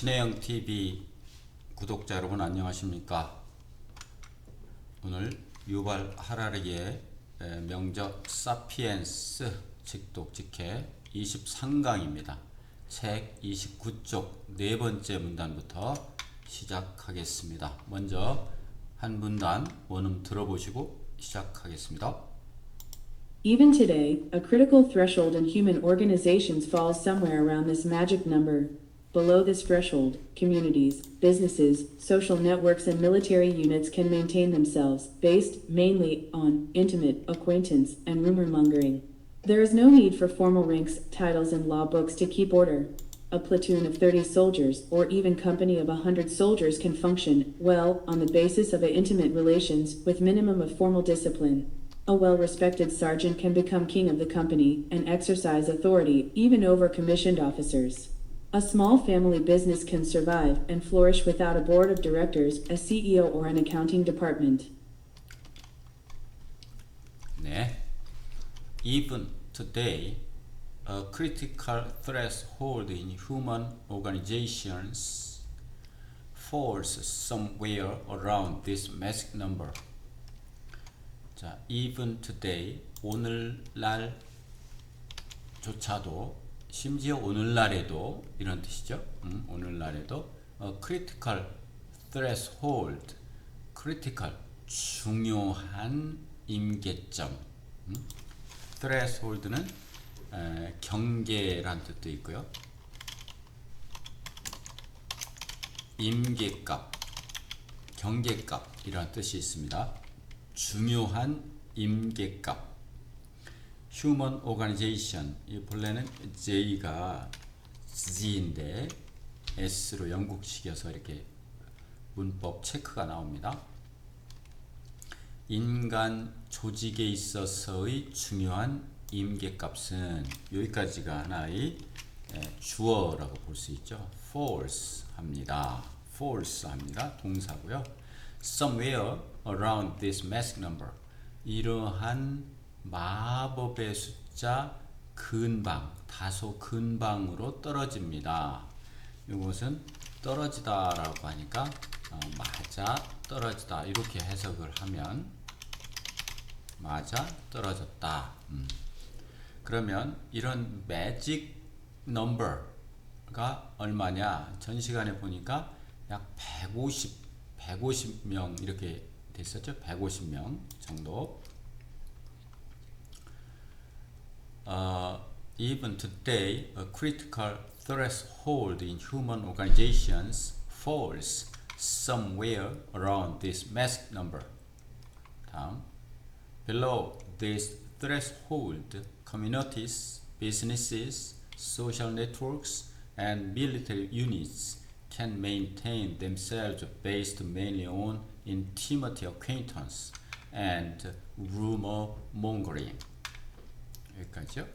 신혜영 TV 구독자 여러분 안녕하십니까? 오늘 유발 하라리의 명작 사피엔스 직독 직해 23강입니다. 책 29쪽 네 번째 문단부터 시작하겠습니다. 먼저 한 문단 원음 들어보시고 시작하겠습니다. Even today, a critical threshold in human organizations falls somewhere around this magic number. Below this threshold, communities, businesses, social networks, and military units can maintain themselves, based mainly on intimate acquaintance and rumor mongering. There is no need for formal ranks, titles, and law books to keep order. A platoon of 30 soldiers, or even company of 100 soldiers, can function well on the basis of intimate relations with minimum of formal discipline. A well-respected sergeant can become king of the company and exercise authority even over commissioned officers. A small family business can survive and flourish without a board of directors, a CEO, or an accounting department. 네. Even today, a critical threshold in human organizations falls somewhere around this magic number. 자, even today, 오늘날조차도, 심지어 오늘날에도 이런 뜻이죠. 오늘날에도 critical threshold, critical 중요한 임계점. threshold는 경계란 뜻도 있고요. 임계값, 경계값이란 뜻이 있습니다. 중요한 임계값. Human Organization, 이 본래는 J가 Z인데 S로 영국식이어서 이렇게 문법 체크가 나옵니다. 인간 조직에 있어서의 중요한 임계값은 여기까지가 하나의 주어라고 볼 수 있죠. False 합니다. False 합니다. 동사고요. Somewhere around this magic number, 이러한 마법의 숫자 근방, 다소 근방으로 떨어집니다. 이것은 떨어지다라고 하니까 맞아 떨어지다 이렇게 해석을 하면 맞아 떨어졌다. 그러면 이런 매직 넘버가 얼마냐? 전 시간에 보니까 약 150명 이렇게 됐었죠. 150명 정도. Even today, a critical threshold in human organizations falls somewhere around this magic number. 다음. Below this threshold, communities, businesses, social networks, and military units can maintain themselves based mainly on intimate acquaintance and rumor mongering. 여기까지요.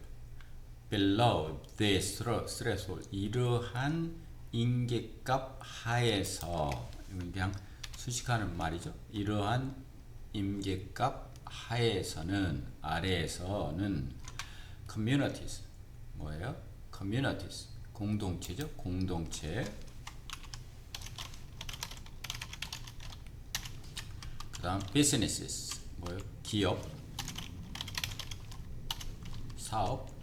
Below this threshold, 이러한 임계값 하에서, 그냥 수식하는 말이죠. 이러한 임계값 하에서는, 아래에서는 communities, 뭐예요? communities, 공동체죠. 공동체. 그 다음 businesses, 뭐예요? 기업, 사업,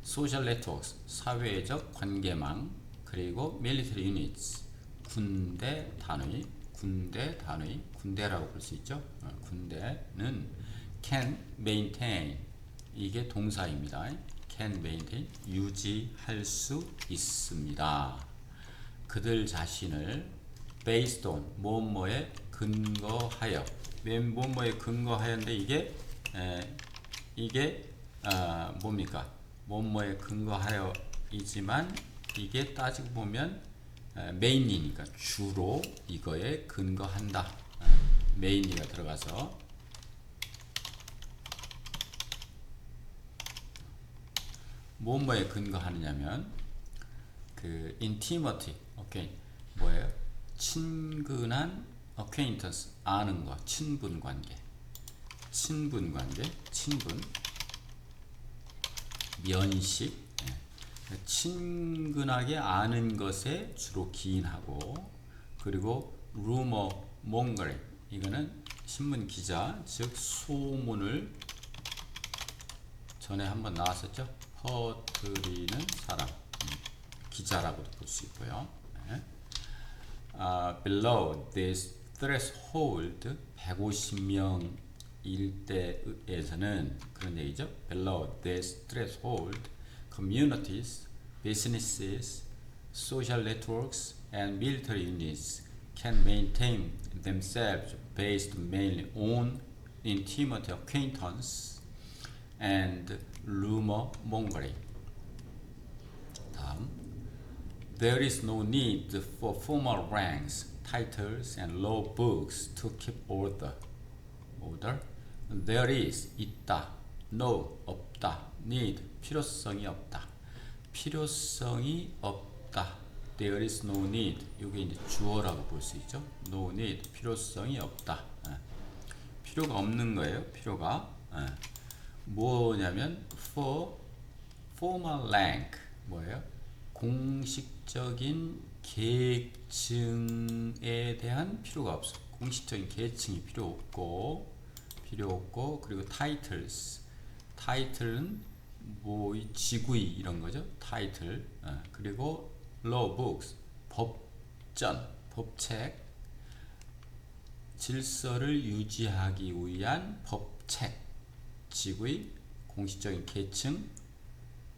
social networks, 사회적 관계망, 그리고 military units, 군대 단위, 군대라고 볼 수 있죠. 군대는 can maintain, 이게 동사입니다. can maintain, 유지할 수 있습니다. 그들 자신을 based on, 뭐뭐에 근거하여, 뭐뭐에 근거하여인데 이게 뭡니까? 뭐뭐에 근거하여이지만 이게 따지고 보면 메인이니까 주로 이거에 근거한다. 메인이가 들어가서 뭐뭐에 근거하느냐면 그 intimate, 오케이, 뭐예요? 친근한 acquaintance, 아는 거, 친분 관계, 친분, 면식, 친근하게 아는 것에 주로 기인하고, 그리고 rumor mongering, 이거는 신문 기자, 즉 소문을 전에 한번 나왔었죠. 퍼뜨리는 사람, 기자라고도 볼 수 있고요. 네. Below this threshold, 150명 일대에서는 그런 얘기죠. Below this threshold, communities, businesses, social networks, and military units can maintain themselves based mainly on intimate acquaintance and rumor mongering. 다음, there is no need for formal ranks, titles, and law books to keep order. There is, 있다. No, 없다. Need, 필요성이 없다. 필요성이 없다. There is no need. 이게 이제 주어라고 볼 수 있죠. No need, 필요성이 없다. 필요가 없는 거예요. 필요가. 뭐냐면 for formal rank, 뭐예요? 공식적인 계층에 대한 필요가 없어. 공식적인 계층이 필요 없고, 그리고 titles, title는 뭐 지구이 이런 거죠. 타이틀. 그리고 law books, 법전, 법책, 질서를 유지하기 위한 법책, 지구의 공식적인 계층,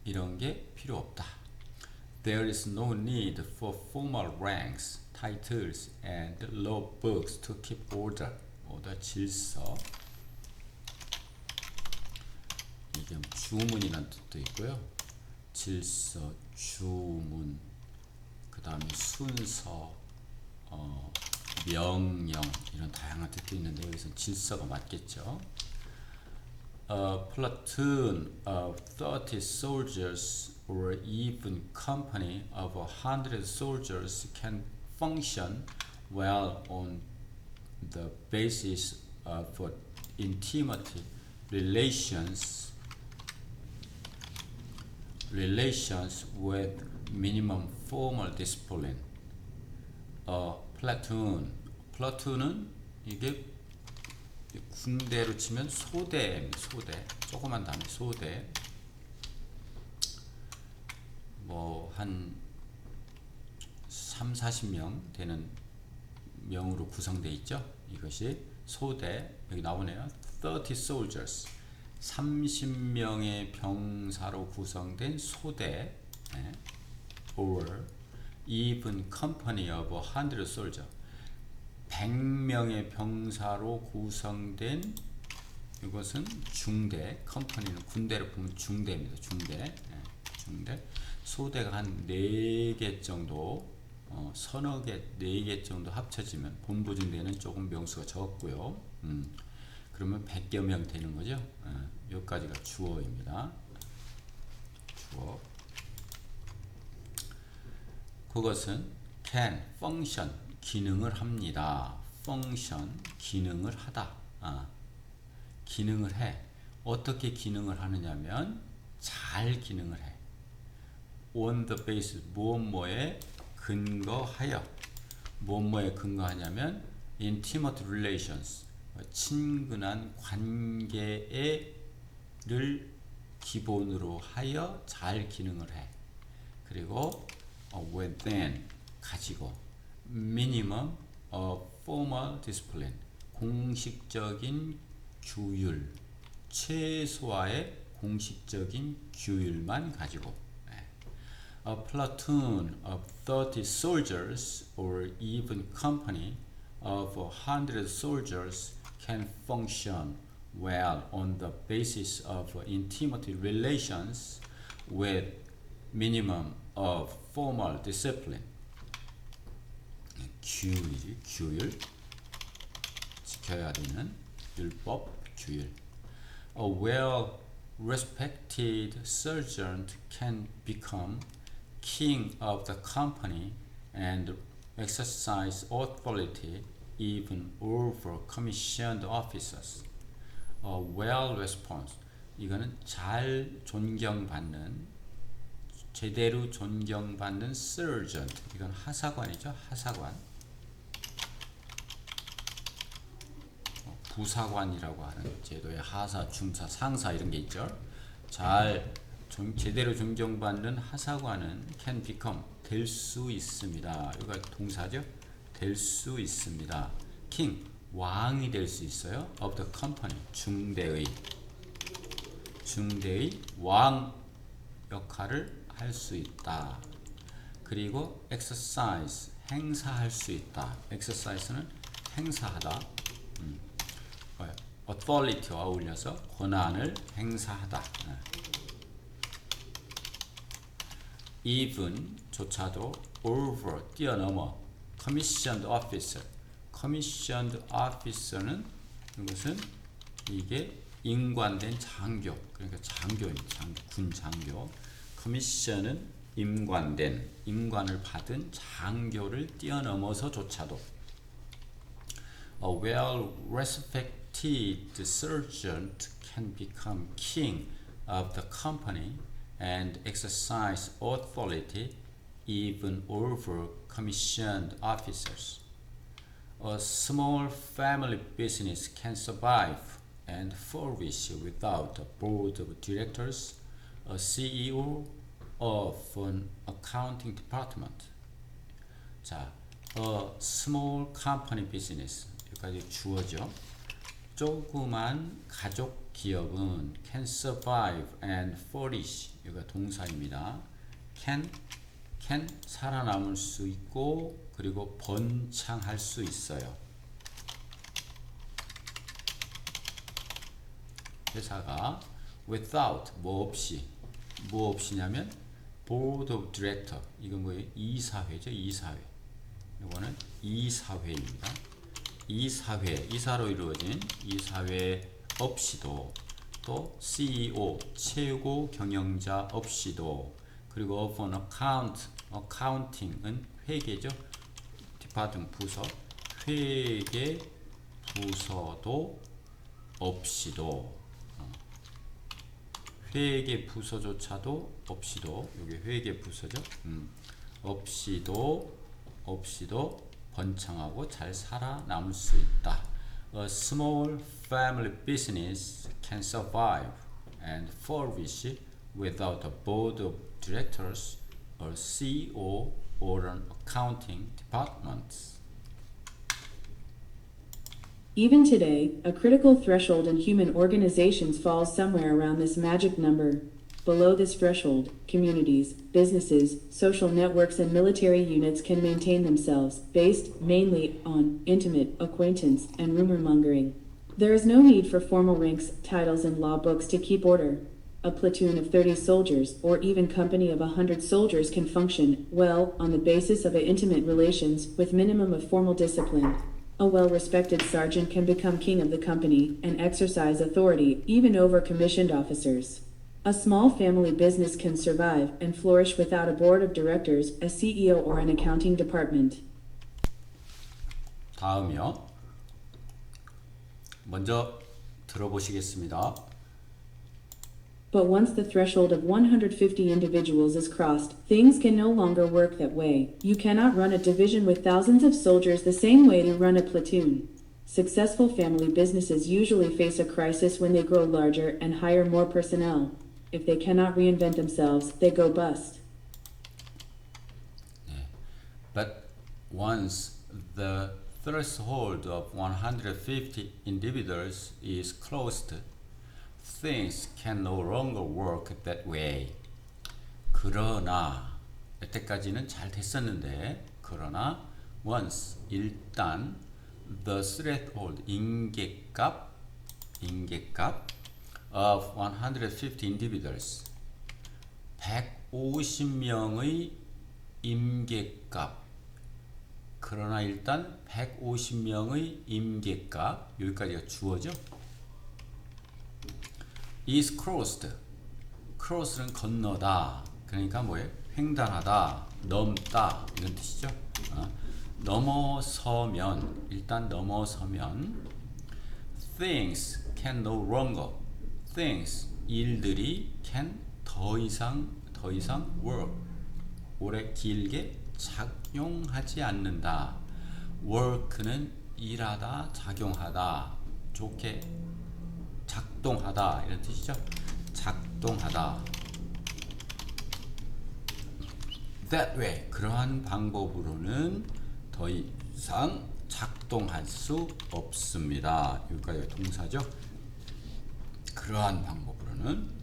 이런 게 필요 없다. There is no need for formal ranks, titles, and law books to keep order. 질서. 이게 주문이라는 뜻도 있고요. 질서, 주문, 그 다음에 순서, 명령, 이런 다양한 뜻도 있는데 여기서 질서가 맞겠죠. A platoon of 30 soldiers or even company of 100 soldiers can function well on the basis of intimate relations with minimum formal discipline. platoon은 이게 군대로 치면 소대입니다. 소대. 조그만 단위 소대. 뭐 한 3-40명 되는 명으로 구성되어 있죠. 이것이 소대. 여기 나오네요. 30 soldiers. 30명의 병사로 구성된 소대. or even company of 100 soldiers. 100명의 병사로 구성된 이것은 중대. 컴퍼니는 군대로 보면 중대입니다. 중대. 소대가 한 4개 정도, 서너 개, 4개 정도 합쳐지면, 본부 중대는 조금 명수가 적고요. 그러면 100여 명 되는 거죠. 여기까지가 주어입니다. 주어. 그것은 can, function, 기능을 합니다. function, 기능을 하다. 기능을 해. 어떻게 기능을 하느냐면 잘 기능을 해. on the basis, 무엇뭐에 근거하여. 무엇뭐에 근거하냐면 intimate relations, 친근한 관계를 기본으로 하여 잘 기능을 해. 그리고 within, 가지고 minimum of formal discipline, 공식적인 규율, 최소화의 공식적인 규율만 가지고. A platoon of 30 soldiers or even company of 100 soldiers can function well on the basis of intimate relations with minimum of formal discipline. 규율, 지켜야 되는 율법, 규율. A well-respected sergeant can become king of the company and exercise authority even over commissioned officers. well response, 이거는 잘 존경받는, 제대로 존경받는 sergeant. 이건 하사관이죠. 하사관. 부사관이라고 하는 제도의 하사, 중사, 상사 이런 게 있죠. 제대로 존경받는 하사관은 can become 될 수 있습니다. 이거 동사죠. 될 수 있습니다. king 왕이 될 수 있어요. of the company 중대의 왕 역할을 할 수 있다. 그리고 exercise 행사할 수 있다. exercise는 행사하다. authority와 어울려서 권한을 행사하다. even 조차도 over 뛰어넘어 commissioned officer는 이것은 이게 임관된 장교, 그러니까 장교입니다. 군 장교. commission은 임관을 받은 장교를 뛰어넘어서조차도 a well-respected sergeant can become king of the company and exercise authority even over commissioned officers. A small family business can survive and flourish without a board of directors, a CEO of an accounting department. 자, a small company business 여기까지 주어죠. 조그만 가족 기업은 can survive and flourish 이거 동사입니다. can 살아남을 수 있고 그리고 번창할 수 있어요. 회사가 without 뭐 없이냐면 board of director 이건 뭐예요? 이사회죠. 이사회. 이거는 이사회입니다. 이사로 이루어진 이사회 없이도 또 CEO 최고 경영자 없이도 그리고 of an accounting은 회계죠. 디파트먼트 부서 회계 부서도 없이도 회계 부서조차도 없이도 여기 회계 부서죠. 없이도 번창하고 잘 살아남을 수 있다. A small family business can survive and flourish without a board of directors, a CEO, or an accounting department. Even today, a critical threshold in human organizations falls somewhere around this magic number. Below this threshold, communities, businesses, social networks, and military units can maintain themselves, based mainly on intimate acquaintance and rumor mongering. There is no need for formal ranks, titles, and law books to keep order. A platoon of 30 soldiers, or even company of 100 soldiers, can function well on the basis of intimate relations with minimum of formal discipline. A well-respected sergeant can become king of the company and exercise authority even over commissioned officers. A small family business can survive and flourish without a board of directors, a CEO, or an accounting department. 다음이요. 먼저 들어보시겠습니다. But once the threshold of 150 individuals is crossed, things can no longer work that way. You cannot run a division with thousands of soldiers the same way to run a platoon. Successful family businesses usually face a crisis when they grow larger and hire more personnel. If they cannot reinvent themselves, they go bust. But once the threshold of 150 individuals is closed, things can no longer work that way. 그러나 여태까지는 잘 됐었는데 그러나 once 일단 the threshold 임계값 of 150 individuals 150명의 임계값 그러나 일단 150명의 임계값 여기까지가 주어져 is crossed. cross는 건너다. 그러니까 뭐예요? 횡단하다, 넘다 이런 뜻이죠. 넘어서면 일단 넘어서면 things can no longer things 일들이 can 더 더 이상 work 오래 길게 작용하지 않는다. work는 일하다, 작용하다, 좋게 작동하다 이런 뜻이죠. 작동하다. That way 그러한 방법으로는 더 이상 작동할 수 없습니다. 여기까지 동사죠. 그러한 방법으로는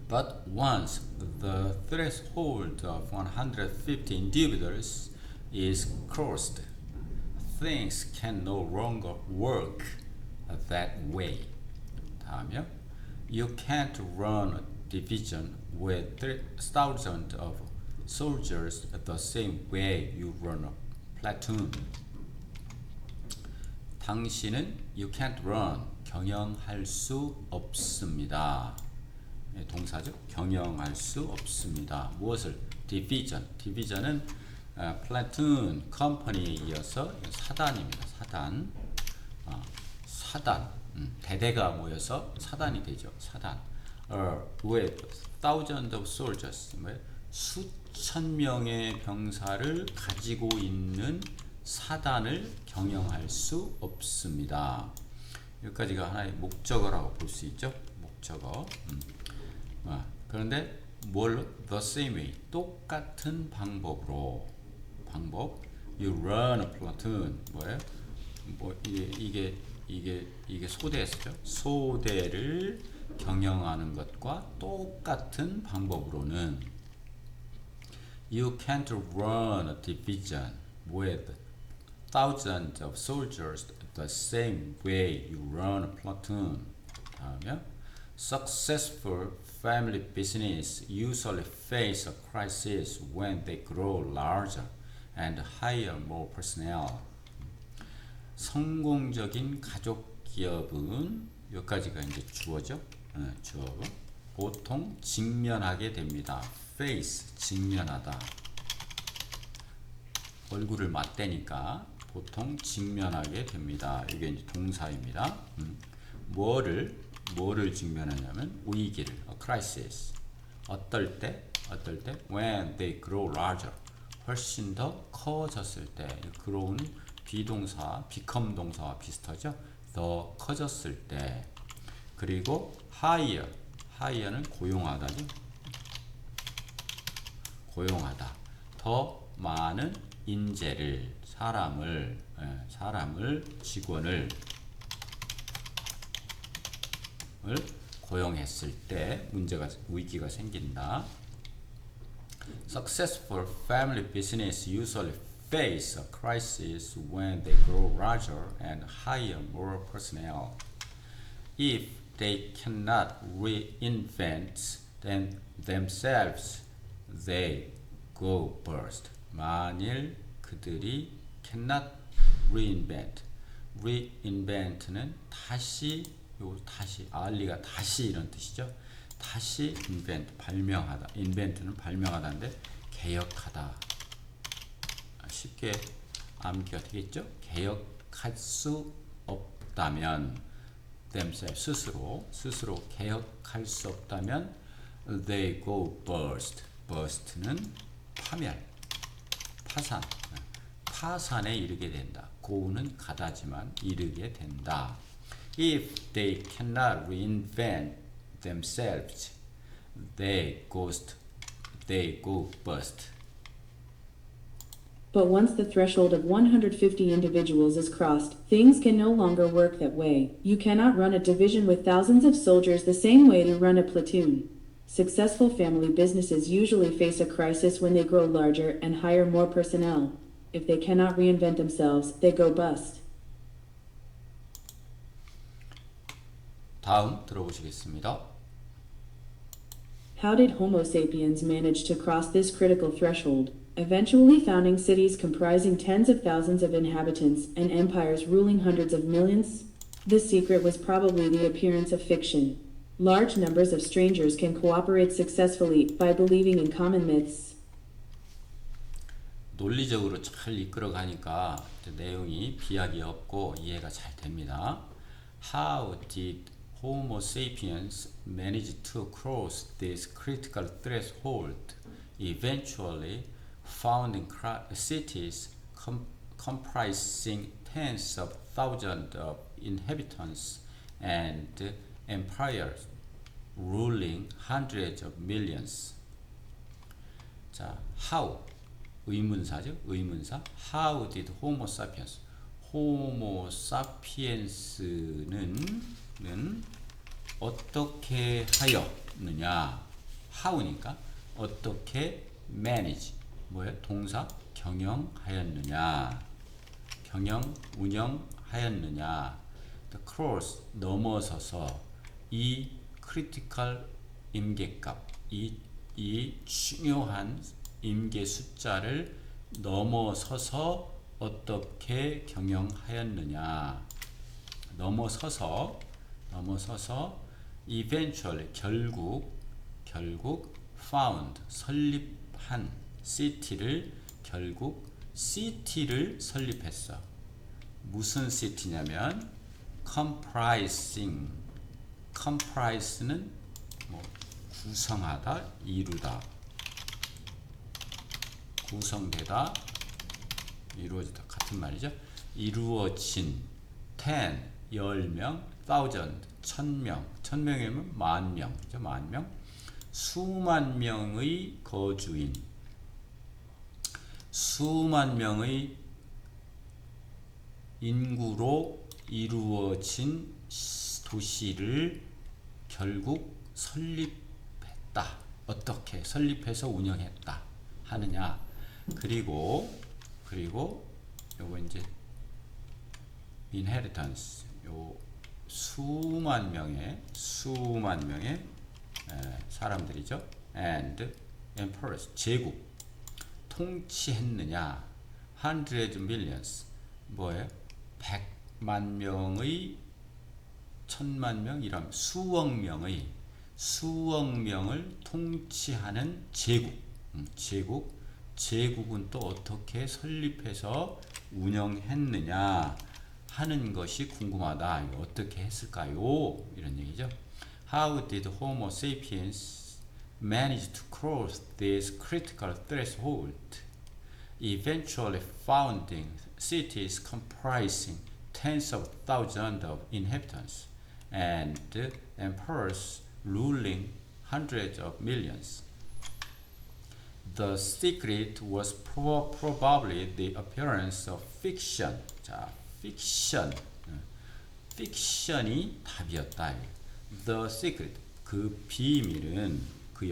But once the threshold of 150 individuals is crossed, things can no longer work that way. 다음이요. You can't run a division with 3,000 of soldiers the same way you run a platoon. 당신은 you can't run 경영할 수 없습니다. 동사죠. 경영할 수 없습니다. 무엇을? division. division은 platoon, company에 이어서 사단입니다. 사단. 사단. 대대가 모여서 사단이 되죠. 사단. with thousands of soldiers. 수천 명의 병사를 가지고 있는 사단을 경영할 수 없습니다. 여기까지가 하나의 목적어라고 볼 수 있죠. 목적어. 그런데 뭘로? The same way. 똑같은 방법으로. 방법. You run a platoon. 뭐예요? 이게 소대였죠. 소대를 경영하는 것과 똑같은 방법으로는 You can't run a division with thousands of soldiers the same way you run a platoon. 다음에 Successful family business usually face a crisis when they grow larger and hire more personnel. 성공적인 가족 기업은 여기까지가 이제 주어죠. 주어가 보통 직면하게 됩니다. face 직면하다. 얼굴을 맞대니까 보통 직면하게 됩니다. 이게 이제 동사입니다. 뭐를 직면하냐면 위기를, crisis. 어떨 때? when they grow larger. 훨씬 더 커졌을 때. grow는 비동사, become 동사와 비슷하죠. 더 커졌을 때. 그리고 hire는 고용하다죠. 고용하다. 더 많은 인재를, 사람을, 직원을 고용했을 때 위기가 생긴다. Successful family business usually face a crisis when they grow larger and hire more personnel. If they cannot reinvent themselves, they go bust. 만일 그들이 cannot reinvent는 다시 알리가 다시 이런 뜻이죠. 다시 발명하다. invent는 발명하다인데 개혁하다. 쉽게 암기가 되겠죠? 개혁할 수 없다면 themselves 스스로 개혁할 수 없다면 they go burst. burst는 파멸, 파산에 이르게 된다. go는 가다지만 이르게 된다. If they cannot reinvent themselves, they go bust. But once the threshold of 150 individuals is crossed, things can no longer work that way. You cannot run a division with thousands of soldiers the same way to run a platoon. Successful family businesses usually face a crisis when they grow larger and hire more personnel. If they cannot reinvent themselves, they go bust. 다음 들어보시겠습니다. How did Homo sapiens manage to cross this critical threshold, eventually founding cities comprising tens of thousands of inhabitants and empires ruling hundreds of millions? The secret was probably the appearance of fiction. Large numbers of strangers can cooperate successfully by believing in common myths. 논리적으로 잘 이끌어가니까 내용이 비약이 없고 이해가 잘 됩니다. How did Homo sapiens managed to cross this critical threshold, eventually founding cities comprising tens of thousands of inhabitants and empires ruling hundreds of millions. 자, how 의문사죠. 의문사. How did Homo sapiens? Homo sapiens는 어떻게 하였느냐? how니까 어떻게 manage 뭐예요? 동사 경영하였느냐? 경영 운영하였느냐? The cross 넘어서서 이 critical 임계값 이 중요한 임계 숫자를 넘어서서 어떻게 경영하였느냐? 넘어서서 eventually 결국 found 설립한 city를 결국 city를 설립했어. 무슨 city냐면 comprise는 뭐 구성하다, 이루다, 구성되다, 이루어지다 같은 말이죠. 이루어진 10, 10명, 1000, 1000명, 1000명이면 만명, 그죠? 만명, 수만 명의 거주인, 수만 명의 인구로 이루어진 도시를 결국 설립했다. 어떻게 설립해서 운영했다 하느냐. 그리고 요거 이제 inheritance 요 수만 명의 사람들이죠. and emperors 제국 통치했느냐. hundred millions 뭐예요? 100만 명의 1000만 명 이런 수억 명을 통치하는 제국은 또 어떻게 설립해서 운영했느냐 하는 것이 궁금하다. 이거 어떻게 했을까요? 이런 얘기죠. How did Homo sapiens manage to cross this critical threshold, eventually founding cities comprising tens of thousands of inhabitants and emperors ruling hundreds of millions? The secret was probably the appearance of fiction. 자, fiction이 답이었다. The secret, 그 비밀은, 그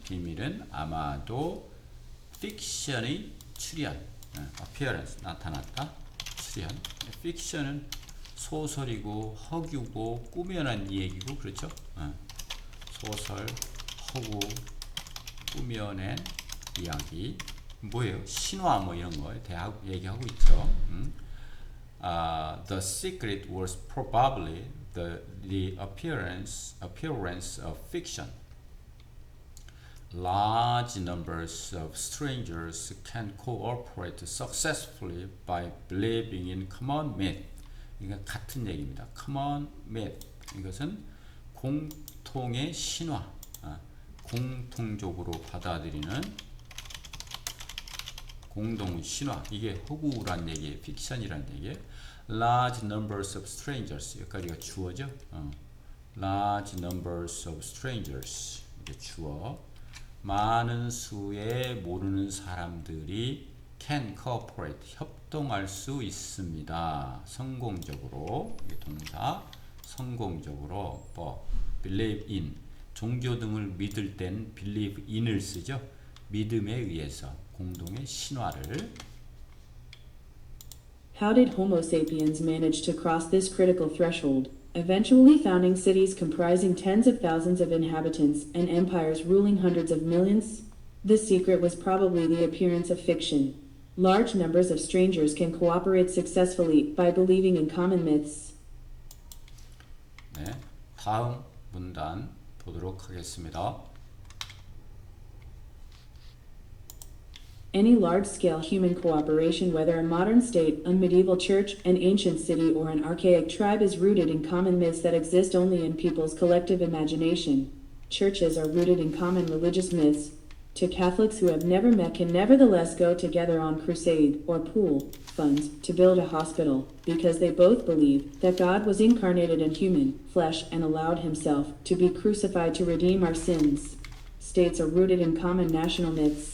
비밀은 아마도 fiction의 출현, appearance, 나타났다, 출현. fiction은 소설이고 허구고 꾸며낸 얘기고 그렇죠? 소설, 허구, 꾸며낸 이야기 뭐예요? 신화 뭐 이런 거 얘기하고 있죠. The secret was probably the appearance of fiction. Large numbers of strangers can cooperate successfully by believing in common myth. 이건 같은 얘기입니다. Common myth. 이것은 공통의 신화, 공통적으로 받아들이는 공동 신화. 이게 허구란 얘기예요. 픽션이란 얘기예요. Large numbers of strangers. 여기까지가 주어죠. Large numbers of strangers. 이게 주어. 많은 수의 모르는 사람들이 can cooperate. 협동할 수 있습니다. 성공적으로. 이게 동사. 성공적으로. believe in. 종교 등을 믿을 땐 believe in을 쓰죠. 믿음에 의해서 공동의 신화를. How did Homo sapiens manage to cross this critical threshold, eventually founding cities comprising tens of thousands of inhabitants and empires ruling hundreds of millions? The secret was probably the appearance of fiction. Large numbers of strangers can cooperate successfully by believing in common myths. 네, 다음 문단 보도록 하겠습니다. Any large-scale human cooperation, whether a modern state, a medieval church, an ancient city, or an archaic tribe, is rooted in common myths that exist only in people's collective imagination. Churches are rooted in common religious myths. To Catholics who have never met can nevertheless go together on crusade or pool funds to build a hospital, because they both believe that God was incarnated in human flesh and allowed himself to be crucified to redeem our sins. States are rooted in common national myths.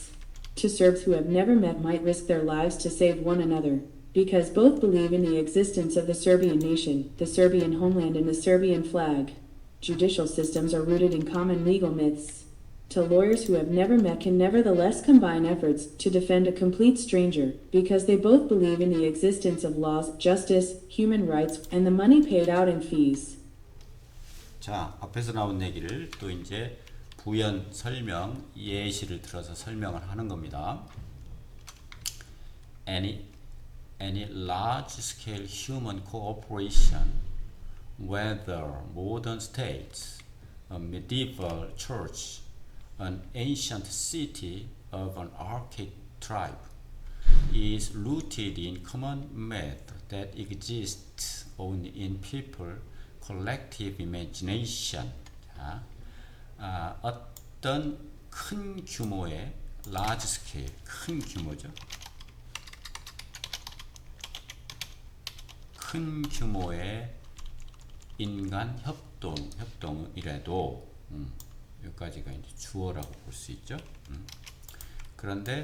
Two Serbs who have never met might risk their lives to save one another, because both believe in the existence of the Serbian nation, the Serbian homeland, and the Serbian flag. Judicial systems are rooted in common legal myths. Two lawyers who have never met can nevertheless combine efforts to defend a complete stranger, because they both believe in the existence of laws, justice, human rights, and the money paid out in fees. 자, 앞에서 나온 얘기를 또 이제 부연 설명 예시를 들어서 설명을 하는 겁니다. Any large-scale human cooperation, whether modern states, a medieval church, an ancient city of an archaic tribe, is rooted in common myth that exists only in people collective imagination. 자, 어떤 큰 규모의 large scale, 큰 규모죠. 큰 규모의 인간 협동이라도 여기까지가 이제 주어라고 볼 수 있죠. 그런데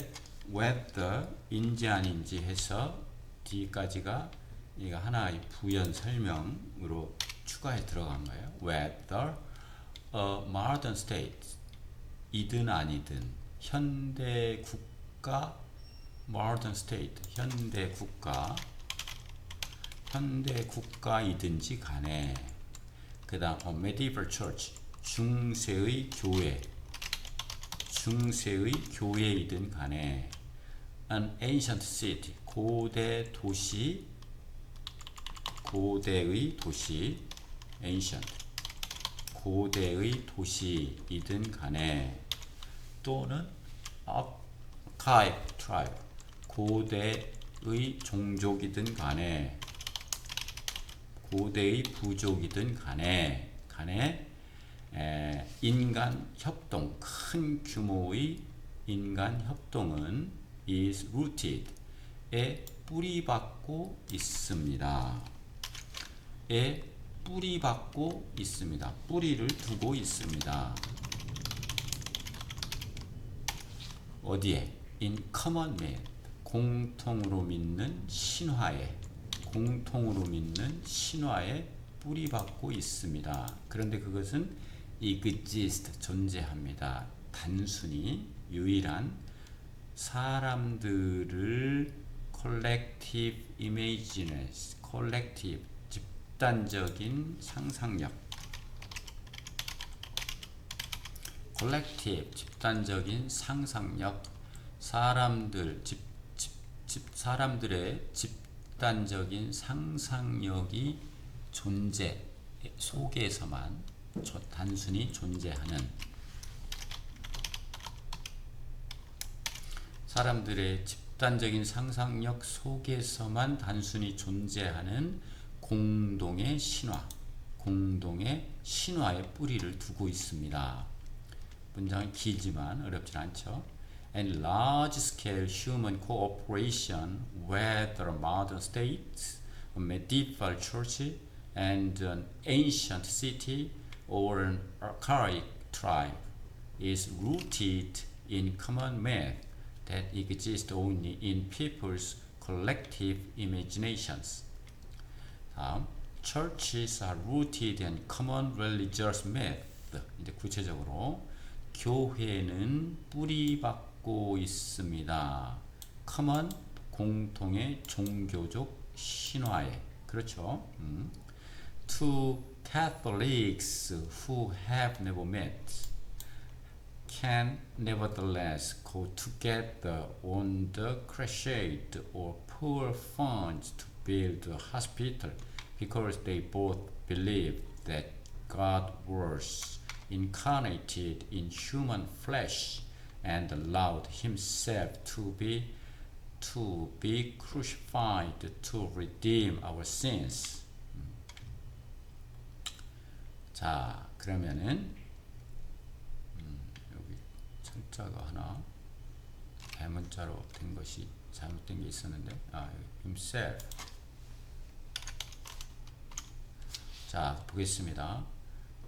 whether인지 아닌지 해서 D까지가 이거 하나의 부연 설명으로 추가해 들어간 거예요. Whether a modern state 이든 아니든 현대 국가 modern state 현대 국가이든지 간에 그다음 medieval church 중세의 교회이든 간에 an ancient city 고대의 도시 ancient 고대의 도시이든 간에 또는 archaic tribe 고대의 종족이든 간에 고대의 부족이든 간에 인간 협동 큰 규모의 인간 협동은 is rooted 에 뿌리박고 있습니다. 뿌리를 두고 있습니다. 어디에? In common myth 공통으로 믿는 신화에 뿌리박고 있습니다. 그런데 그것은 exist 존재합니다. 단순히 유일한 사람들을 collective imagination, collective 집단적인 상상력, collective 집단적인 상상력, 사람들의 집단적인 상상력이 존재 속에서만 단순히 존재하는 사람들의 집단적인 상상력 속에서만 단순히 존재하는 공동의 신화에 뿌리를 두고 있습니다. 문장은 길지만 어렵진 않죠. And large-scale human cooperation, whether modern states, a medieval church, and an ancient city, or an archaic tribe, is rooted in common myth that exist only in people's collective imaginations. 다음, churches are rooted in common religious myth. 이제 구체적으로 교회는 뿌리박고 있습니다. common 공통의 종교적 신화에 그렇죠. To Catholics who have never met can nevertheless go together on the crusade or pool funds to build a hospital because they both believe that God was incarnated in human flesh and allowed himself to be crucified to redeem our sins. 자, 그러면은 여기 철자가 하나 대문자로 된 것이 잘못된 게 있었는데, 여기 himself. 자, 보겠습니다.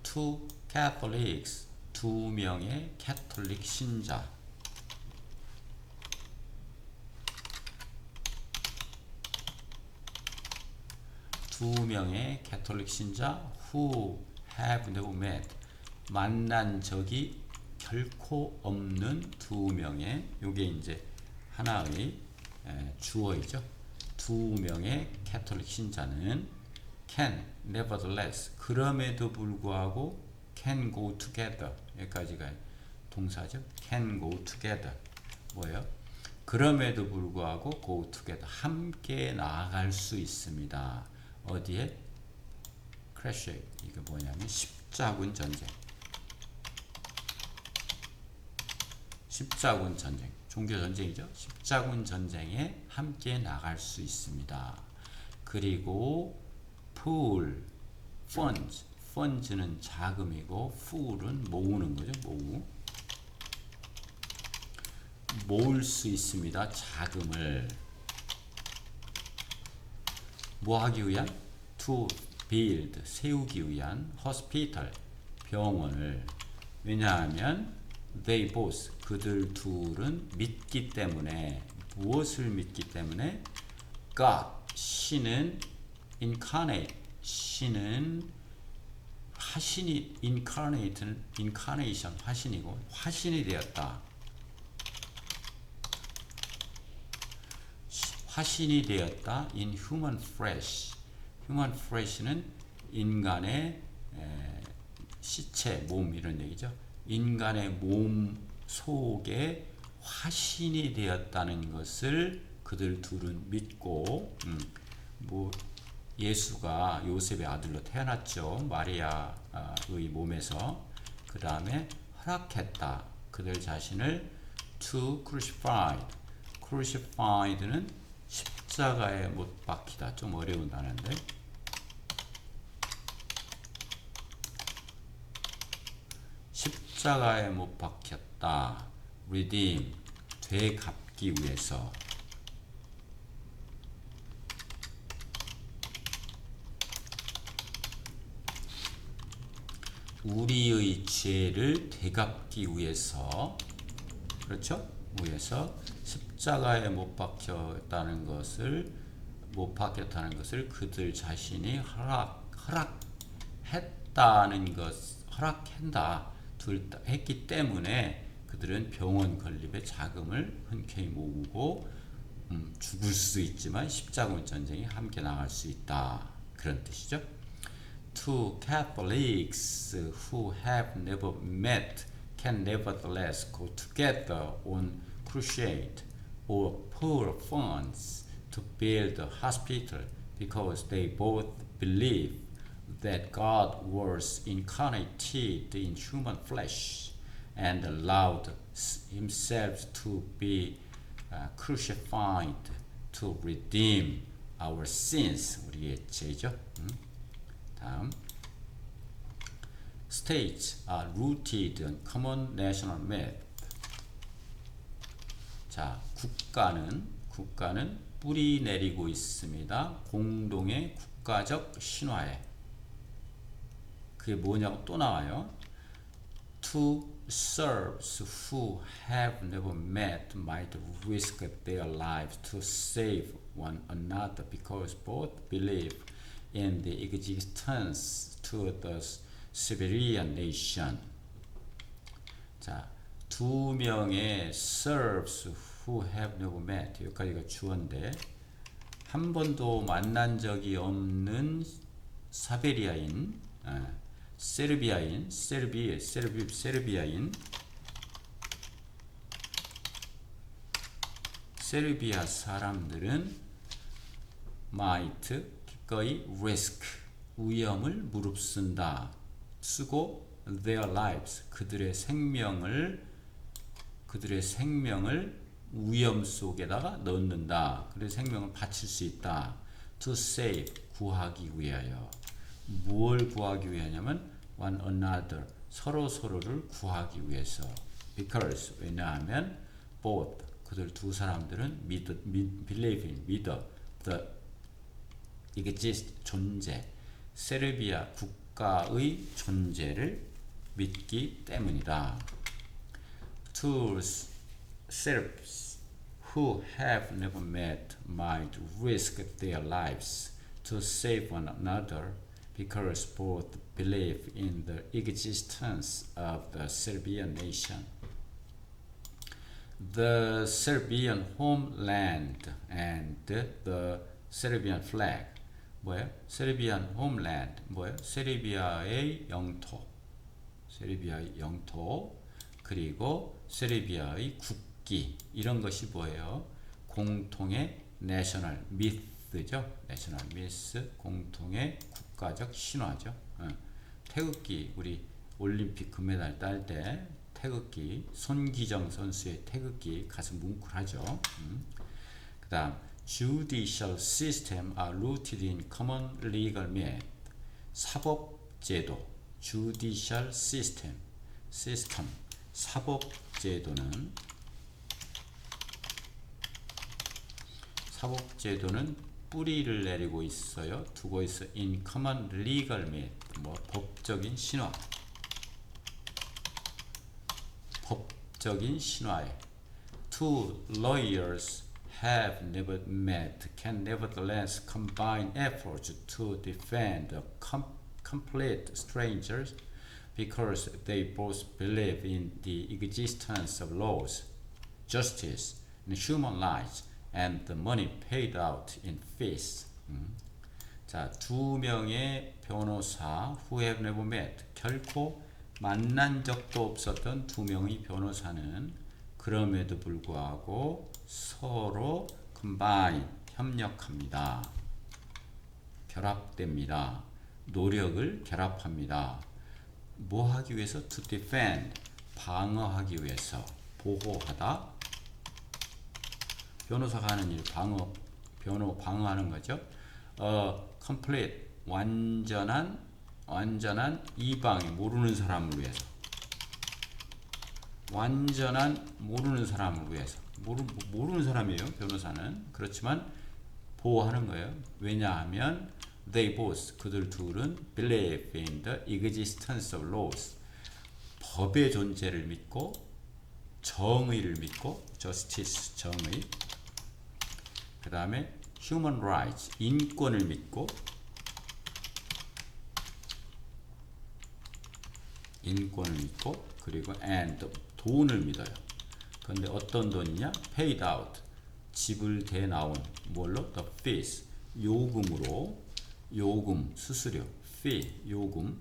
Two Catholics, 두 명의 캐톨릭 신자. 두 명의 캐톨릭 신자 who have never met, 만난 적이 결코 없는 두 명의, 요게 이제 하나의 주어이죠. 두 명의 캐톨릭 신자는 can nevertheless, 그럼에도 불구하고 can go together, 여기까지가 동사죠. can go together 뭐예요? 그럼에도 불구하고 go together, 함께 나아갈 수 있습니다. 어디에? 크래쉬. 이게 뭐냐면 십자군 전쟁. 십자군 전쟁, 종교 전쟁이죠. 십자군 전쟁에 함께 나갈 수 있습니다. 그리고 pool, funds, funds는 자금이고 pool은 모으는 거죠. 모을 수 있습니다. 자금을 뭐 하기 위한? to build, 세우기 위한 hospital, 병원을. 왜냐하면 they both, 그들 둘은 믿기 때문에, 무엇을 믿기 때문에? God, 신은 incarnate, 신은 화신이, incarnate는 incarnation, 화신이고 화신이 되었다. 화신이 되었다. in human flesh. human flesh는 인간의 시체, 몸, 이런 얘기죠. 인간의 몸 속에 화신이 되었다는 것을 그들 둘은 믿고, 뭐 예수가 요셉의 아들로 태어났죠. 마리아의 몸에서. 그 다음에 허락했다. 그들 자신을 to crucified. crucified는 십자가에 못 박히다. 좀 어려운 단어인데. 십자가에 못 박혔다. redeem, 되갚기 위해서. 우리의 죄를 되갚기 위해서, 그렇죠? 위해서 십자가에 못 박혔다는 것을 그들 자신이 허락했다는 것, 했기 때문에 그들은 병원 건립에 자금을 흔쾌히 모으고 죽을 수 있지만 십자군 전쟁에 함께 나갈 수 있다. 그런 뜻이죠. Two Catholics who have never met can nevertheless go together on crusade or poor funds to build a hospital because they both believe that God was incarnated in human flesh and allowed himself to be crucified to redeem our sins. 우리의 죄죠. 다음, states are rooted in common national myth. 자, 국가는 뿌리 내리고 있습니다. 공동의 국가적 신화에. 그게 뭐냐고 또 나와요. Two serfs who have never met might risk their lives to save one another because both believe in the existence to the Siberian nation. 자, 두 명의 serfs who have never met, 여기까지가 주어인데 한 번도 만난 적이 없는 사베리아인, 세르비아인 세르비아 사람들은 might, 기꺼이 risk, 위험을 무릅쓴다. 쓰고 their lives, 그들의 생명을 그들의 생명을 위험 속에다가 넣는다. 그래서 생명을 바칠 수 있다. To save, 구하기 위하여. 무엇을 구하기 위하냐면 one another, 서로를 구하기 위해서. Because, 왜냐하면 both, 그들 두 사람들은 believe in, 믿어, the exist, 존재, 세르비아 국가의 존재를 믿기 때문이다. To Serbs who have never met might risk their lives to save one another because both believe in the existence of the Serbian nation. The Serbian homeland and the Serbian flag. 뭐예요? Serbian homeland. 뭐예요? 세르비아의 영토. 세르비아의 영토. 그리고 세르비아의 국기. 이런 것이 뭐예요? 공통의 내셔널 미스죠. 내셔널 미스. 공통의 국가적 신화죠. 태극기. 우리 올림픽 금메달 딸 때 태극기, 손기정 선수의 태극기 가슴 뭉클하죠. 그 다음 judicial system are rooted in common legal method. 사법제도, judicial system, 사법제도는 뿌리를 내리고 있어요. 두고 있어. in common legal method, 뭐 법적인 신화. 법적인 신화에 two lawyers have never met can nevertheless combine efforts to defend a complete strangers because they both believe in the existence of laws, justice, and human rights, and the money paid out in fees. 자, 두 명의 변호사 who have never met, 결코 만난 적도 없었던 두 명의 변호사는 그럼에도 불구하고 서로 combine, 협력합니다. 결합됩니다. 노력을 결합합니다. 뭐 하기 위해서? To defend, 방어하기 위해서. 보호하다. 변호사가 하는 일, 방어하는 거죠. complete, 완전한 이방인, 모르는 사람을 위해서. 완전한 모르는 사람을 위해서. 모르는 사람이에요, 변호사는. 그렇지만 보호하는 거예요. 왜냐하면 they both, 그들 둘은 believe in the existence of laws, 법의 존재를 믿고 정의를 믿고 justice, 정의. 그 다음에 human rights, 인권을 믿고 그리고 and, 돈을 믿어요. 그런데 어떤 돈이냐? paid out, 지불돼 나온 뭘로? the fees, 요금으로. 요금, 수수료, fee, 요금.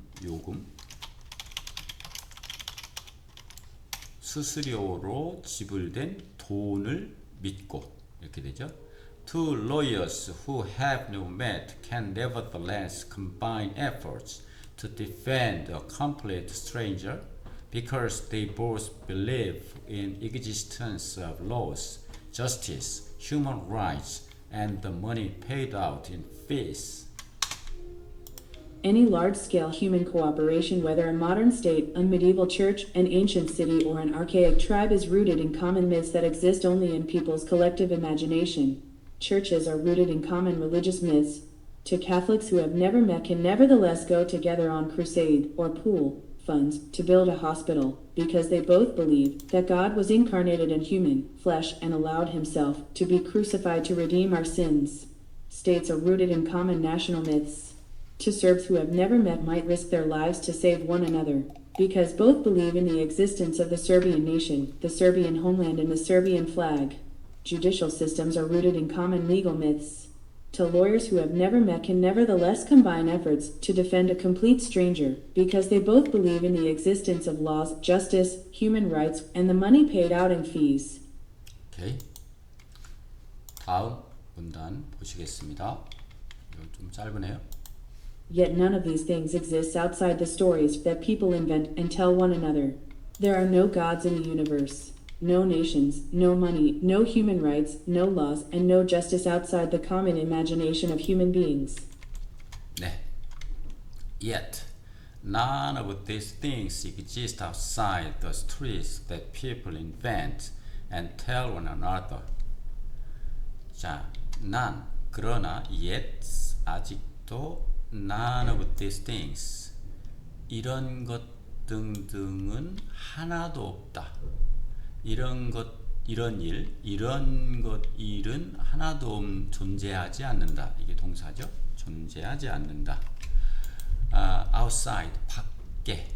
수수료로 지불된 돈을 믿고, 이렇게 되죠. Two lawyers who have never met can nevertheless combine efforts to defend a complete stranger because they both believe in existence of laws, justice, human rights, and the money paid out in fees. Any large-scale human cooperation, whether a modern state, a medieval church, an ancient city, or an archaic tribe, is rooted in common myths that exist only in people's collective imagination. Churches are rooted in common religious myths. To Catholics who have never met can nevertheless go together on crusade or pool funds to build a hospital, because they both believe that God was incarnated in human flesh and allowed himself to be crucified to redeem our sins. States are rooted in common national myths. To Serbs who have never met might risk their lives to save one another, because both believe in the existence of the Serbian nation, the Serbian homeland, and the Serbian flag. Judicial systems are rooted in common legal myths. To lawyers who have never met can nevertheless combine efforts to defend a complete stranger, because they both believe in the existence of laws, justice, human rights, and the money paid out in fees. 오케이. 다음 문단 보시겠습니다. 이거 좀 짧으네요. Yet none of these things exists outside the stories that people invent and tell one another. There are no gods in the universe. no nations, no money, no human rights, no laws, and no justice outside the common imagination of human beings. 네. Yet none of these things exist outside the stories that people invent and tell one another. 자, none, 그러나 yet, 아직도 none of these things, 이런 것 등등은 하나도 없다. 이런 것, 이런 일, 이런 것, 일은 하나도 존재하지 않는다. 이게 동사죠. 존재하지 않는다. outside, 밖에,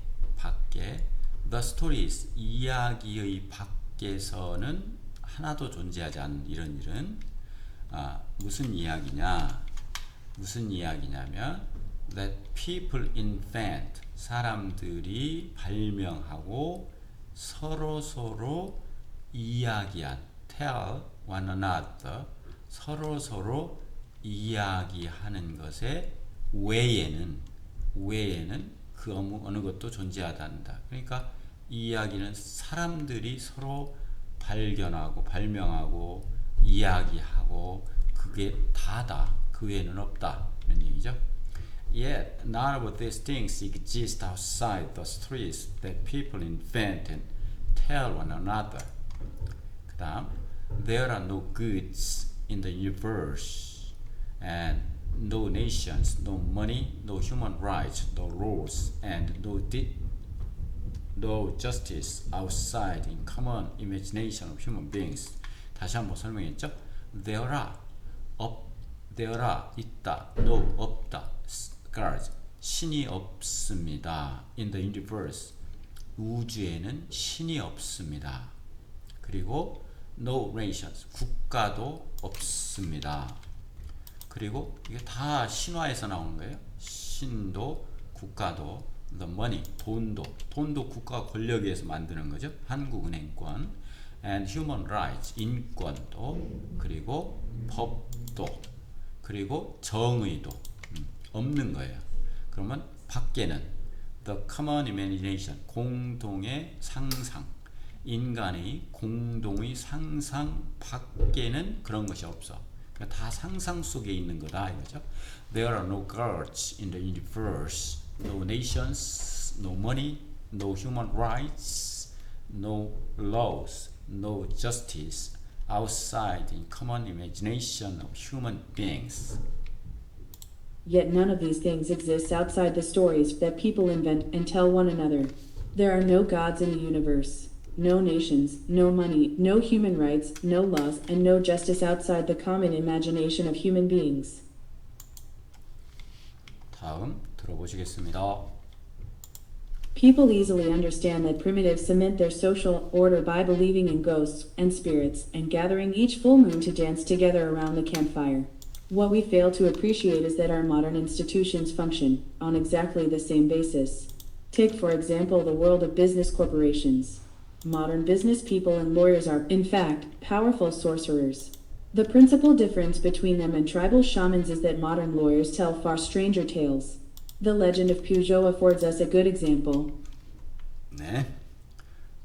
the stories, 이야기의 밖에서는 하나도 존재하지 않는 이런 일은 무슨 이야기냐면 that people invent, 사람들이 발명하고 서로 이야기한, tell one another, 서로 이야기하는 것에 외에는 그 어느 것도 존재하지 않는다. 그러니까 이 이야기는 사람들이 서로 발견하고 발명하고 이야기하고 그게 다다. 그 외에는 없다. 이런 얘기죠. Yet none of these things exist outside the stories that people invent and tell one another. 그 다음, there are no goods in the universe and no nations, no money, no human rights, no laws, and no justice outside in common imagination of human beings. 다시 한번 설명했죠. There are 있다, no 없다, gods 신이 없습니다. In the universe 우주에는 신이 없습니다. 그리고 no nations 국가도 없습니다. 그리고 이게 다 신화에서 나오는 거예요. 신도 국가도 the money 돈도 국가 권력에 의해서 만드는 거죠. 한국은행권 and human rights 인권도 그리고 법도 그리고 정의도 없는 거예요. 그러면 밖에는 the common imagination 공동의 상상 인간의 공동의 상상 밖에는 그런 것이 없어. 그러니까 다 상상 속에 있는 거다 이거죠. There are no gods in the universe, no nations, no money, no human rights, no laws, no justice outside the common imagination of human beings. Yet none of these things exists outside the stories that people invent and tell one another. There are no gods in the universe, no nations, no money, no human rights, no laws, and no justice outside the common imagination of human beings. 다음 들어보시겠습니다. People easily understand that primitives cement their social order by believing in ghosts and spirits and gathering each full moon to dance together around the campfire. What we fail to appreciate is that our modern institutions function on exactly the same basis. Take, for example, the world of business corporations. Modern business people and lawyers are, in fact, powerful sorcerers. The principal difference between them and tribal shamans is that modern lawyers tell far stranger tales. The legend of Peugeot affords us a good example. 네.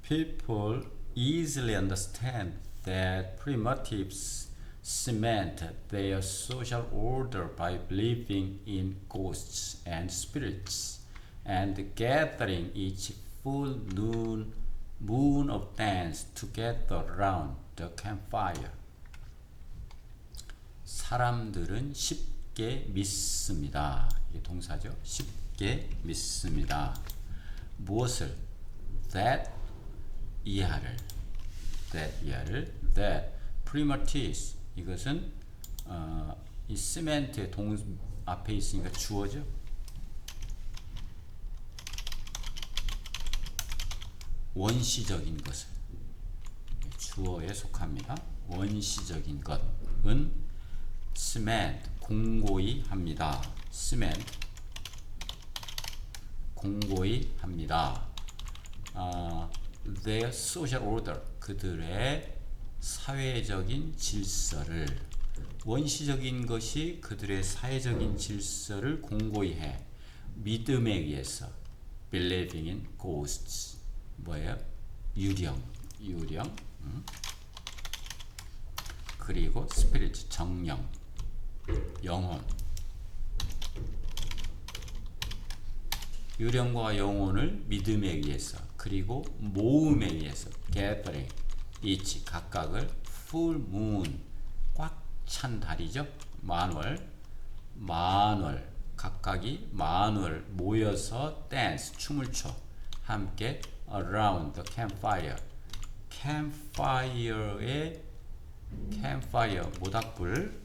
People easily understand that primitives cement their social order by believing in ghosts and spirits and gathering each full moon of dance together around the campfire. 사람들은 쉽게 믿습니다. 이게 동사죠. 쉽게 믿습니다. 무엇을? That 이하를 that primitives 이것은 이 시멘트의 앞에 있으니까 주어죠. 원시적인 것을 주어에 속합니다. 원시적인 것은 cement 공고히 합니다. cement 공고히 합니다. their social order 그들의 사회적인 질서를 원시적인 것이 그들의 사회적인 질서를 공고히 해 믿음에 의해서 believing in ghosts 뭐예요? 유령 그리고 스피릿 정령, 영혼. 유령과 영혼을 믿음에 의해서 그리고 모음에 의해서 gathering each 각각을 full moon 꽉 찬 달이죠. 만월 각각이 만월 모여서 댄스 춤을 춰 함께 around the campfire campfire 모닥불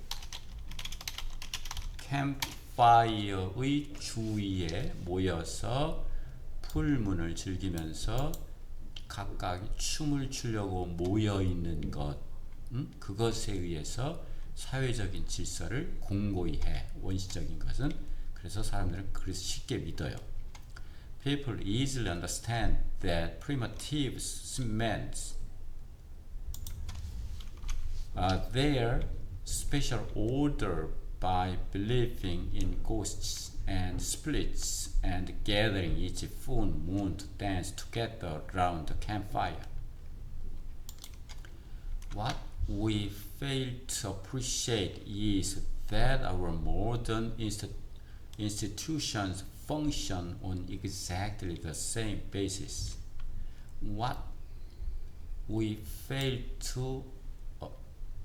campfire의 주위에 모여서 풀문을 즐기면서 각각 춤을 추려고 모여 있는 것, 그것에 의해서 사회적인 질서를 공고히 해. 원시적인 것은. 그래서 사람들은 그래서 쉽게 믿어요. People easily understand that primitive meant their special order by believing in ghosts and spirits and gathering each full moon to dance together around the campfire. What we fail to appreciate is that our modern institutions function on exactly the same basis. What we fail to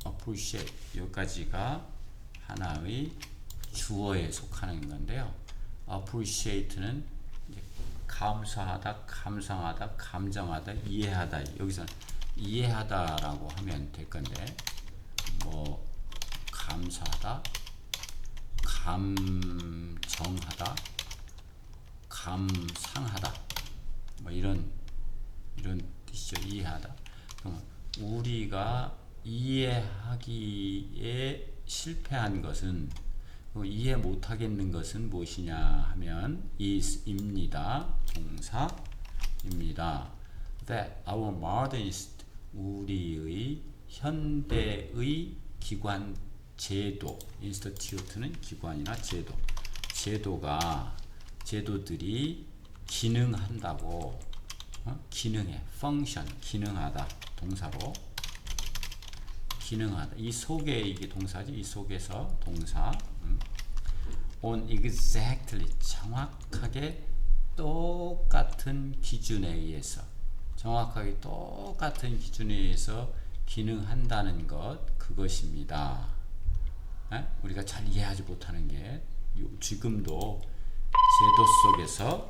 appreciate 여기까지가 하나의 주어에 속하는 건데요. appreciate는 이제 감사하다, 감상하다, 감정하다, 이해하다. 여기서는 이해하다라고 하면 될 건데, 뭐 감사하다, 감정하다, 감상하다, 뭐 이런 뜻이죠. 이해하다. 그럼 우리가 이해하기에 실패한 것은, 이해 못하겠는 것은 무엇이냐 하면 is입니다. 동사입니다. That our modernist 우리의 현대의 기관 제도, institute는 기관이나 제도들이 기능한다고, 기능해, function, 기능하다, 동사로 기능하다. 이 속에 이게 동사지. 이 속에서 동사. on exactly 정확하게 똑같은 기준에 의해서 기능한다는 것, 그것입니다. 우리가 잘 이해하지 못하는 게 지금도 제도 속에서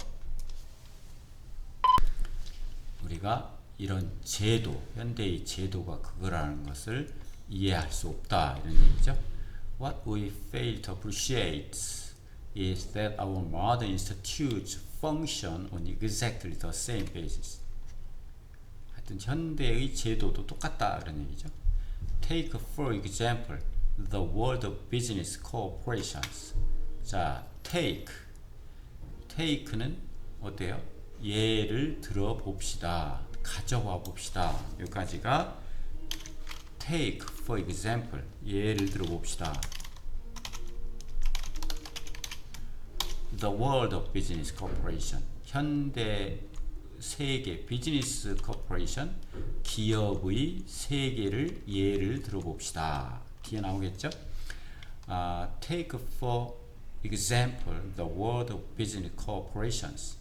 우리가 이런 제도, 현대의 제도가 그거라는 것을 이해할 수 없다, 이런 얘기죠. What we fail to appreciate is that our modern institutes function on exactly the same basis. 하여튼 현대의 제도도 똑같다, 그런 얘기죠. Take for example the world of business corporations. 자, take는 어때요? 예를 들어 봅시다. 가져와 봅시다. 여기까지가 take for example, 예를 들어 봅시다. The world of business corporation, 현대 세계 비즈니스 코퍼레이션, 기업의 세계를 예를 들어 봅시다. 뒤에 나오겠죠? Take for example the world of business corporations.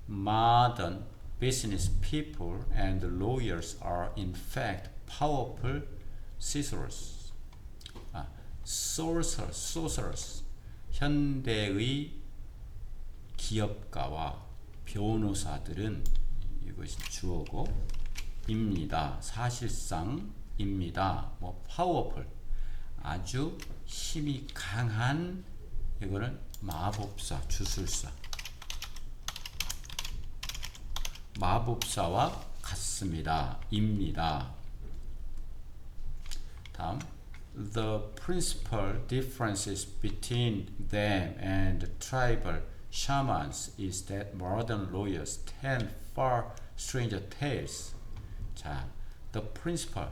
Modern business people and lawyers are in fact powerful sorcerers. 현대의 기업가와 변호사들은, 이것이 주어고 입니다. 사실상입니다. 뭐 powerful, 아주 힘이 강한, 이거는 마법사, 주술사, 마법사와 같습니다. 입니다. 다음, the principal differences between them and tribal shamans is that modern lawyers tell far stranger tales. 자, the principal,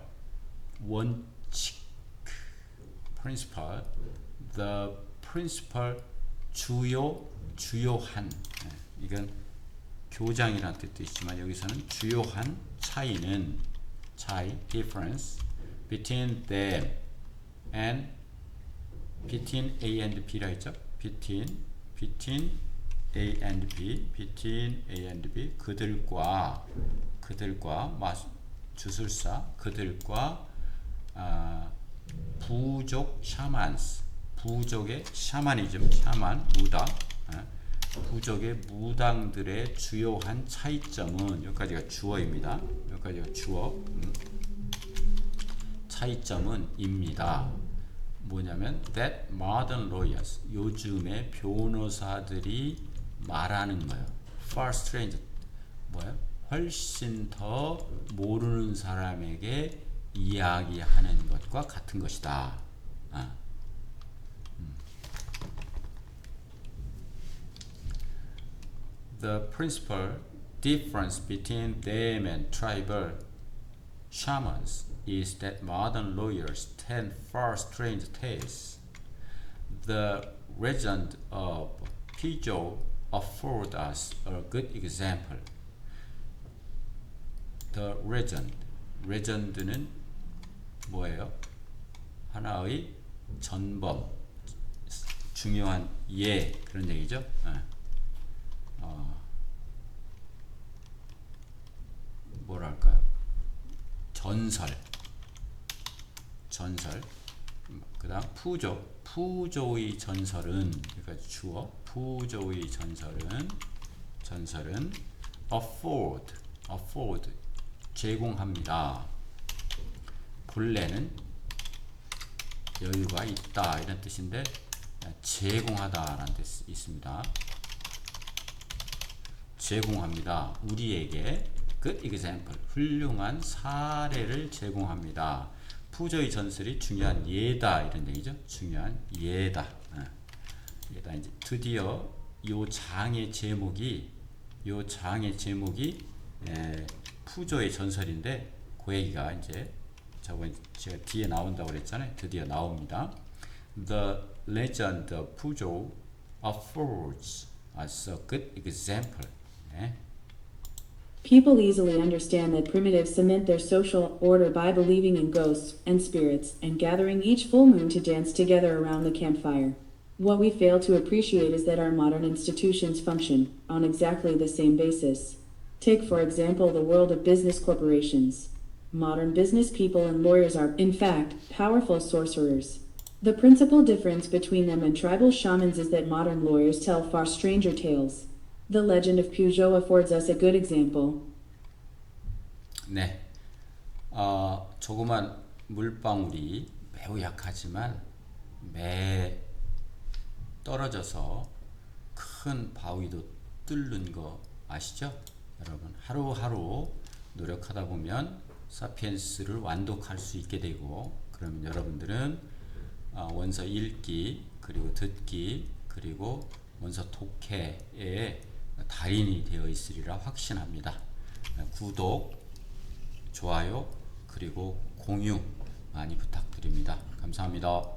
원칙, principal, the principal, 주요한. 이건 교장이라는 뜻도 있지만 여기서는 주요한 차이는 차이, difference between them and between A and B라 했죠? between A and B, between A and B, 그들과 주술사, 그들과 부족 샤만스, 부족의 샤머니즘, 샤만, 무당, 부족의 무당들의 주요한 차이점은, 여기까지가 주어입니다. 여기까지가 주어. 차이점은 입니다. 뭐냐면 that modern lawyers, 요즘의 변호사들이 말하는 거예요. far stranger, 뭐예요? 훨씬 더 모르는 사람에게 이야기하는 것과 같은 것이다. The principal difference between them and tribal shamans is that modern lawyers tell far strange tales. The legend of Pijo affords us a good example. The legend는 뭐예요? 하나의 전범, 중요한 예, 그런 얘기죠. 뭐랄까요? 전설. 그 다음 푸조의 전설은, 그러니까 주어, 푸조의 전설은 afford, 제공합니다. 본래는 여유가 있다 이런 뜻인데 제공하다라는 뜻이 있습니다. 제공합니다. 우리에게 good example, 훌륭한 사례를 제공합니다. 푸조의 전설이 중요한 예다 이런 얘기죠. 중요한 예다. 예다. 이제 드디어 요 장의 제목이 푸조의 전설인데 그 얘기가 이제 저번 제가 뒤에 나온다고 그랬잖아요. 드디어 나옵니다. The legend of Pujo affords us a good example. People easily understand that primitives cement their social order by believing in ghosts and spirits and gathering each full moon to dance together around the campfire. What we fail to appreciate is that our modern institutions function on exactly the same basis. Take, for example, the world of business corporations. Modern business people and lawyers are, in fact, powerful sorcerers. The principal difference between them and tribal shamans is that modern lawyers tell far stranger tales. The legend of Pujo affords us a good example. 네, 조그만 물방울이 매우 약하지만 매 떨어져서 큰 바위도 뚫는 거 아시죠? 여러분, 하루하루 노력하다 보면 사피엔스를 완독할 수 있게 되고, 그러면 여러분들은 원서 읽기, 그리고 듣기, 그리고 원서 독해에 달인이 되어 있으리라 확신합니다. 구독, 좋아요, 그리고 공유 많이 부탁드립니다. 감사합니다.